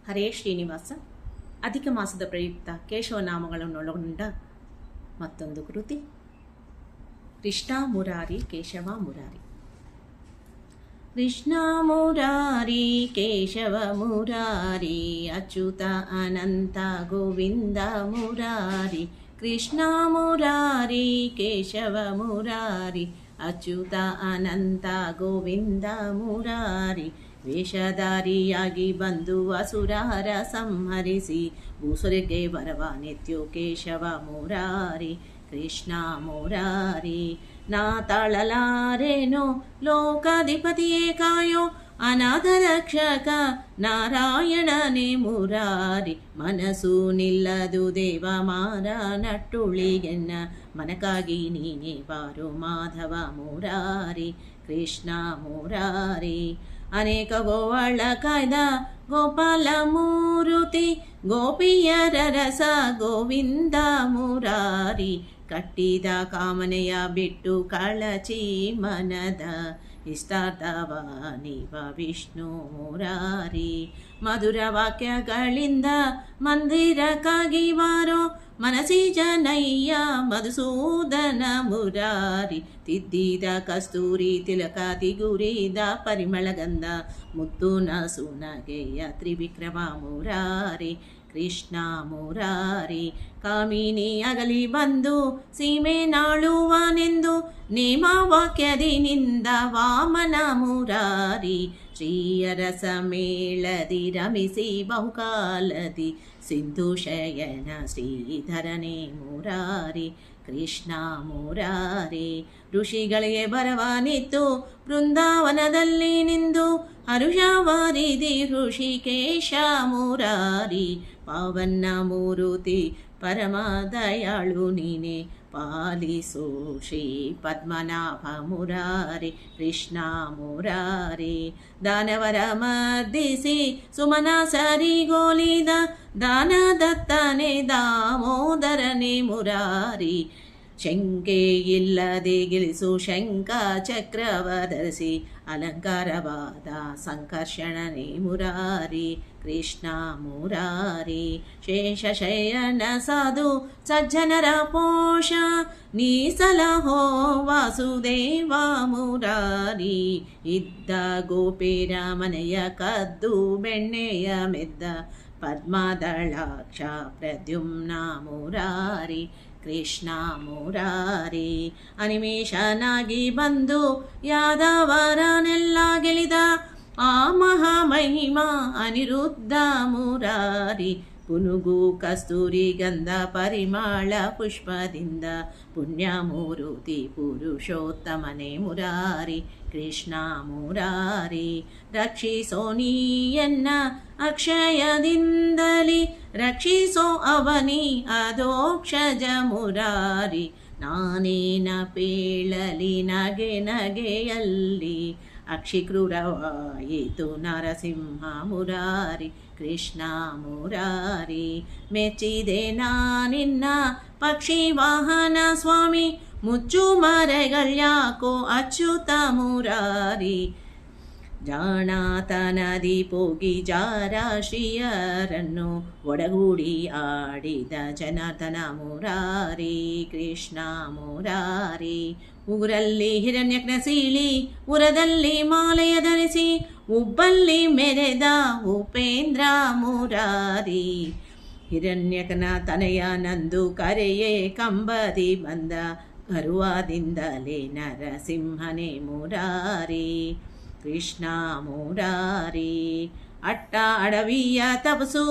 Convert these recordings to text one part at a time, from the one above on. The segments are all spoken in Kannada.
ಹರೇ ಶ್ರೀನಿವಾಸ. ಅಧಿಕ ಮಾಸದ ಪ್ರಯುಕ್ತ ಕೇಶವನಾಮಗಳನ್ನೊಳಗೊಂಡ ಮತ್ತೊಂದು ಕೃತಿ ಕೃಷ್ಣ ಮುರಾರಿ ಕೇಶವ ಮುರಾರಿ. ಕೃಷ್ಣ ಮುರಾರಿ ಕೇಶವ ಮುರಾರಿ ಅಚ್ಯುತ ಅನಂತ ಗೋವಿಂದ ಮುರಾರಿ. ಕೃಷ್ಣ ಮುರಾರಿ ಕೇಶವ ಮುರಾರಿ ಅಚ್ಯುತ ಅನಂತ ಗೋವಿಂದ ಮುರಾರಿ. ವೇಷಧಾರಿಯಾಗಿ ಬಂದು ಅಸುರಹರ ಸಂಹರಿಸಿ ಭೂಸುರಿಗೆ ಬರವ ನಿತ್ಯೋ ಕೇಶವ ಮುರಾರಿ. ಕೃಷ್ಣ ಮುರಾರಿ ನಾ ತಾಳಲಾರೇನೋ ಲೋಕಾಧಿಪತಿಯೇ ಕಾಯೋ ಅನಾಥ ರಕ್ಷಕ ನಾರಾಯಣನೇ ಮುರಾರಿ. ಮನಸ್ಸು ನಿಲ್ಲದು ದೇವ ಮಾರ ನಟ್ಟುಳಿಗೆನ್ನ ಮನಕ್ಕಾಗಿ ನೀನೇ ಬಾರು ಮಾಧವ ಮುರಾರಿ. ಕೃಷ್ಣ ಮುರಾರಿ ಅನೇಕ ಗೋವಳ ಕಾಯ್ದ ಗೋಪಾಲ ಮೂರುತಿ ಗೋಪಿಯರ ರಸ ಗೋವಿಂದ ಮುರಾರಿ. ಕಟ್ಟಿದ ಕಾಮನೆಯ ಬಿಟ್ಟು ಕಳಚಿ ಮನದ ಇಷ್ಟಾರ್ಥವ ನೀವ ವಿಷ್ಣು ಮುರಾರಿ. ಮಧುರ ವಾಕ್ಯಗಳಿಂದ ಮಂದಿರಕ್ಕಾಗಿ ಬಾರೋ ಮನಸಿ ಜನಯ್ಯ ಮಧುಸೂದನ ಮುರಾರಿ. ತಿದ್ದಿದ ಕಸ್ತೂರಿ ತಿಲಕ ತಿಗುರಿದ ಪರಿಮಳಗಂಧ ಮುತ್ತುನ ಸುನಗೆಯ ತ್ರಿವಿಕ್ರಮ ಮುರಾರಿ. ಕೃಷ್ಣ ಮುರಾರಿ ಕಾಮಿನಿ ಅಗಲಿ ಬಂದು ಸೀಮೆ ನಾಳುವನೆಂದು ನೇಮ ವಾಕ್ಯದಿನಿಂದ ವಾಮನ ಮುರಾರಿ. ಶ್ರೀಯರಸ ಮೇಳದಿ ರಮಿಸಿ ಬಹುಕಾಲದಿ ಸಿಂಧು ಶಯನ ಶ್ರೀಧರನೇ ಮುರಾರಿ. ಕೃಷ್ಣ ಮುರಾರಿ ಋಷಿಗಳಿಗೆ ಬರವಾನಿತ್ತು ಬೃಂದಾವನದಲ್ಲಿ ನಿಂದು ಹರುಷವಾರಿದಿ ಋಷಿಕೇಶ ಮುರಾರಿ. ಪಾವನ ಮೂರುತಿ ಪರಮ ದಯಾಳು ನೀನೆ ಪಾಲಿಸು ಶ್ರೀ ಪದ್ಮನಾಭ ಮುರಾರಿ. ಕೃಷ್ಣ ಮುರಾರಿ ದಾನವರ ಮರ್ದಿಸಿ ಸುಮನ ಸರಿಗೋಲಿದ ದಾನ ದತ್ತನೆ ದಾಮೋದರನೆ ಮುರಾರಿ. ಶಂಕೆ ಇಲ್ಲದೆ ಗೆಲಿಸು ಶಂಕ ಚಕ್ರವ ಧರಿಸಿ ಅಲಂಕಾರವಾದ ಸಂಕರ್ಷಣನೆ ಮುರಾರಿ. ಕೃಷ್ಣ ಮುರಾರಿ ಶೇಷಶಯನ ಸಾಧು ಸಜ್ಜನರ ಪೋಷ ನೀಸಲಹೋ ವಾಸುದೇವ ಮುರಾರಿ. ಇದ್ದ ಗೋಪಿರ ಮನೆಯ ಕದ್ದು ಬೆಣ್ಣೆಯ ಮೆದ್ದ ಪದ್ಮದಳಾಕ್ಷ ಪ್ರದ್ಯುಮ್ನ ಮುರಾರಿ. ಕೃಷ್ಣ ಮುರಾರಿ ಅನಿಮೇಷನಾಗಿ ಬಂದು ಯಾದವರನೆಲ್ಲ ಗೆಲಿದ ಆ ಮಹಾಮಹಿಮಾ ಅನಿರುದ್ಧ ಮುರಾರಿ. ಪುನುಗು ಕಸ್ತೂರಿ ಗಂಧ ಪರಿಮಳ ಪುಷ್ಪದಿಂದ ಪುಣ್ಯ ಮೂರುತಿ ಪುರುಷೋತ್ತಮನೆ ಮುರಾರಿ. ಕೃಷ್ಣ ಮುರಾರಿ ರಕ್ಷಿಸೋ ನೀಯನ್ನ ಅಕ್ಷಯದಿಂದಲಿ ರಕ್ಷಿಸೋ ಅವನಿ ಅದೋಕ್ಷಜ ಮುರಾರಿ. ನಾನೇನ ಪೇಳಲಿ ನಗೆ ನಗೆಯಲ್ಲಿ ಅಕ್ಷಿಕ್ರೂರವಾಯಿತು ನರಸಿಂಹ ಮುರಾರಿ. ಕೃಷ್ಣ ಮುರಾರಿ ಮೆಚ್ಚಿದೆ ನಾನಿನ್ನ ಪಕ್ಷಿ ವಾಹನ ಸ್ವಾಮಿ ಮುಚ್ಚು ಮರೆಗಳ್ಯಾಕೋ ಅಚ್ಯುತ ಮುರಾರಿ. ಜಾಣಾತನದಿ ಪೋಗಿ ಜಾರಾಶ್ರಿಯರನ್ನು ಒಡಗೂಡಿ ಆಡಿದ ಜನಾರ್ದನ ಮುರಾರಿ. ಕೃಷ್ಣ ಮುರಾರಿ ಉಗುರಲ್ಲಿ ಹಿರಣ್ಯಕನ ಸೀಳಿ ಉರದಲ್ಲಿ ಮಾಲೆಯ ಧರಿಸಿ ಉಬ್ಬಲ್ಲಿ ಮೆರೆದ ಉಪೇಂದ್ರ ಮುರಾರಿ. ಹಿರಣ್ಯಕನ ತನಯ ನಂದು ಕರೆಯೇ ಕಂಬದಿ ಬಂದ ಗರುವಾದಿಂದಲೇ ನರಸಿಂಹನೇ ಮುರಾರಿ. ಕೃಷ್ಣ ಮುರಾರಿ ಅಟ್ಟ ಅಡವಿಯ ತಪಸು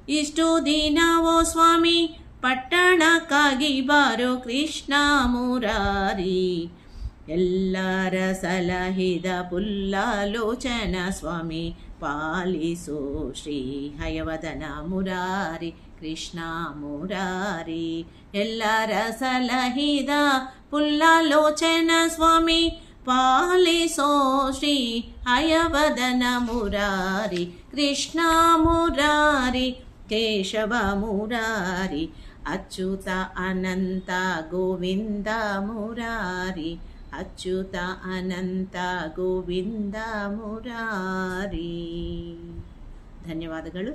ಇಷ್ಟು ದಿನವೋ ಸ್ವಾಮಿ ಪಟ್ಟಣಕ್ಕಾಗಿ ಬಾರೋ ಕೃಷ್ಣ ಮುರಾರಿ. ಎಲ್ಲರ ಸಲಹಿದ ಪುಲ್ಲಾಲೋಚನ ಸ್ವಾಮಿ ಪಾಲಿಸೋ ಶ್ರೀ ಹಯವದನ ಮುರಾರಿ. ಕೃಷ್ಣ ಮುರಾರಿ ಎಲ್ಲರ ಸಲಹಿದ ಪುಲ್ಲಾಲೋಚನ ಸ್ವಾಮಿ ಪಾಲಿಸೋ ಶ್ರೀ ಹಯವದನ ಮುರಾರಿ. ಕೃಷ್ಣ ಮುರಾರಿ ಕೇಶವ ಮುರಾರಿ ಅಚ್ಯುತ ಅನಂತ ಗೋವಿಂದ ಮುರಾರಿ. ಅಚ್ಯುತ ಅನಂತ ಗೋವಿಂದ ಮುರಾರಿ. ಧನ್ಯವಾದಗಳು.